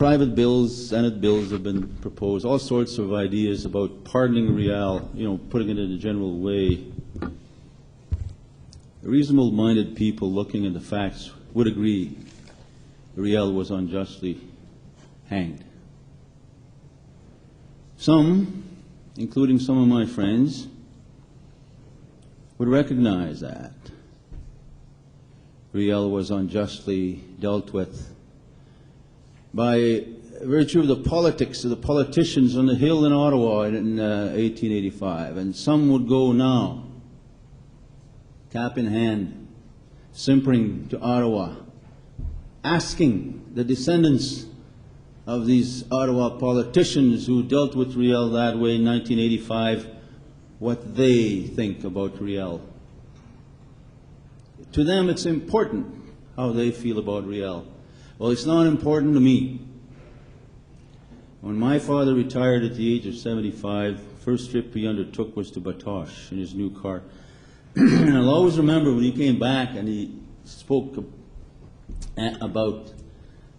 private bills, Senate bills have been proposed, all sorts of ideas about pardoning Riel, putting it in a general way. Reasonable-minded people looking at the facts would agree Riel was unjustly hanged. Some, including some of my friends, would recognize that Riel was unjustly dealt with by virtue of the politics of the politicians on the Hill in Ottawa in 1885. And some would go now, cap in hand, simpering to Ottawa, asking the descendants of these Ottawa politicians who dealt with Riel that way in 1985 what they think about Riel. To them it's important how they feel about Riel. Well, it's not important to me. When my father retired at the age of 75, the first trip he undertook was to Batoche in his new car. And I'll always remember when he came back and he spoke about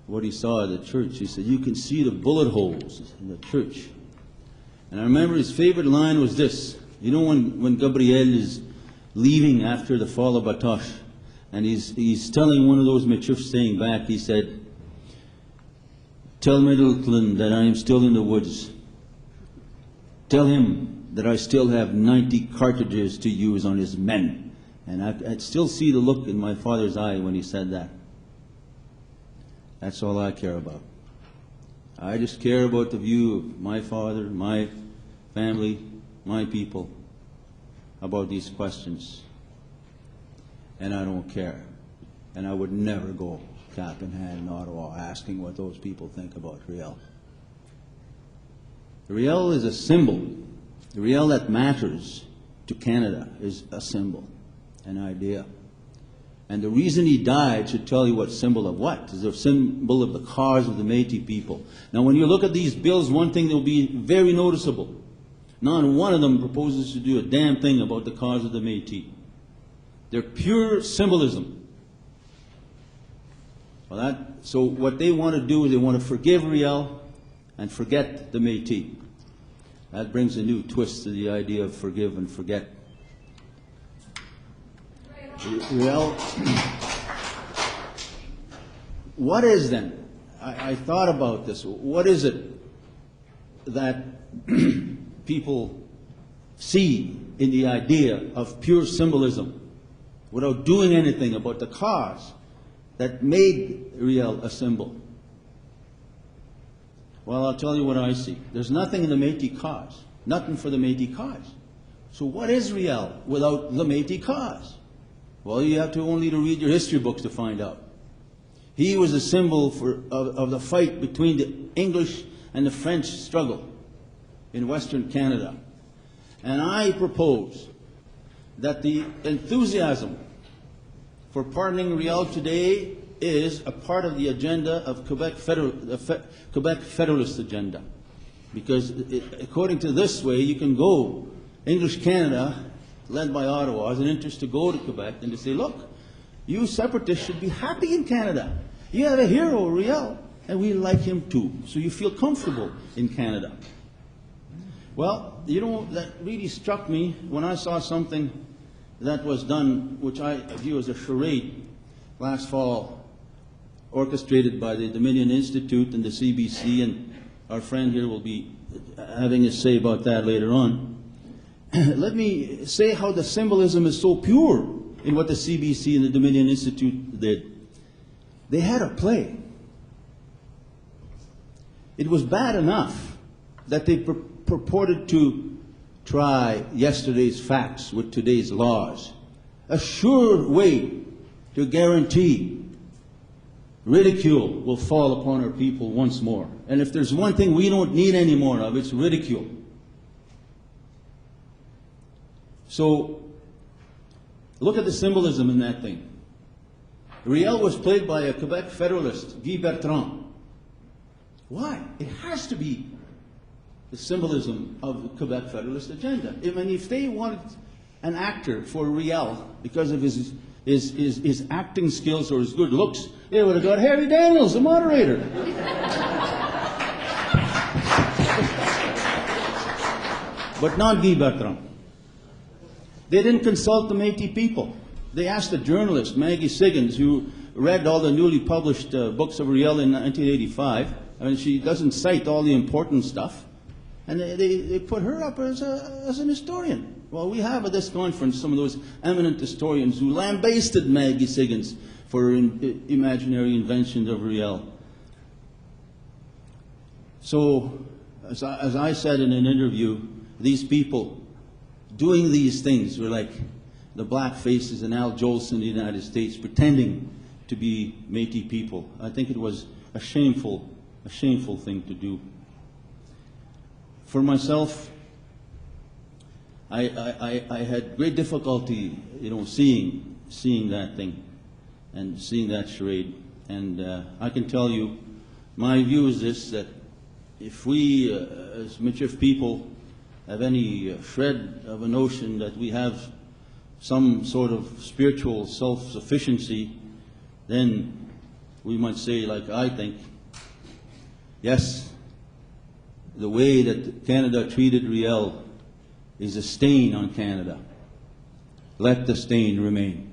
what he saw at the church. He said, "You can see the bullet holes in the church." And I remember his favorite line was this. When Gabriel is leaving after the fall of Batoche, and he's telling one of those Métis staying back, he said, "Tell Middleton that I am still in the woods. Tell him that I still have 90 cartridges to use on his men." And I'd still see the look in my father's eye when he said that. That's all I care about. I just care about the view of my father, my family, my people about these questions. And I don't care. And I would never go cap in hand in Ottawa asking what those people think about Riel. Riel is a symbol. The Riel that matters to Canada is a symbol, an idea. And the reason he died should tell you what symbol of what. It's a symbol of the cause of the Métis people. Now when you look at these bills, one thing that will be very noticeable. Not one of them proposes to do a damn thing about the cause of the Métis. They're pure symbolism. So what they want to do is they want to forgive Riel and forget the Métis. That brings a new twist to the idea of forgive and forget. Riel, what is then? I thought about this. What is it that people see in the idea of pure symbolism without doing anything about the cause that made Riel a symbol? Well, I'll tell you what I see. There's nothing in the Métis cause, nothing for the Métis cause. So what is Riel without the Métis cause? Well, you have to only read your history books to find out. He was a symbol of the fight between the English and the French struggle in Western Canada. And I propose that the enthusiasm for pardoning Riel today is a part of the agenda of Quebec Federalist agenda. Because according to this way, you can go English Canada, led by Ottawa, has an interest to go to Quebec and to say, look, you separatists should be happy in Canada. You have a hero, Riel, and we like him too. So you feel comfortable in Canada. Well, that really struck me when I saw something that was done, which I view as a charade, last fall, orchestrated by the Dominion Institute and the CBC, and our friend here will be having a say about that later on. Let me say how the symbolism is so pure in what the CBC and the Dominion Institute did. They had a play. It was bad enough that they purported to try yesterday's facts with today's laws. A sure way to guarantee ridicule will fall upon our people once more. And if there's one thing we don't need any more of, it's ridicule. So, look at the symbolism in that thing. Riel was played by a Quebec Federalist, Guy Bertrand. Why? It has to be the symbolism of the Quebec Federalist agenda. I mean, if they wanted an actor for Riel because of his acting skills or his good looks, they would have got Harry Daniels, the moderator. but not Guy Bertrand. They didn't consult the Métis people. They asked a journalist, Maggie Siggins, who read all the newly published books of Riel in 1985. I mean, she doesn't cite all the important stuff. And they put her up as an historian. Well, we have at this conference some of those eminent historians who lambasted Maggie Siggins for imaginary inventions of Riel. So, as I said in an interview, these people doing these things were like the black faces in Al Jolson in the United States pretending to be Métis people. I think it was a shameful thing to do. For myself, I had great difficulty, seeing that thing and seeing that charade. And I can tell you, my view is this, that if we, as Michif people, have any shred of a notion that we have some sort of spiritual self-sufficiency, then we might say, like I think, yes, the way that Canada treated Riel is a stain on Canada. Let the stain remain.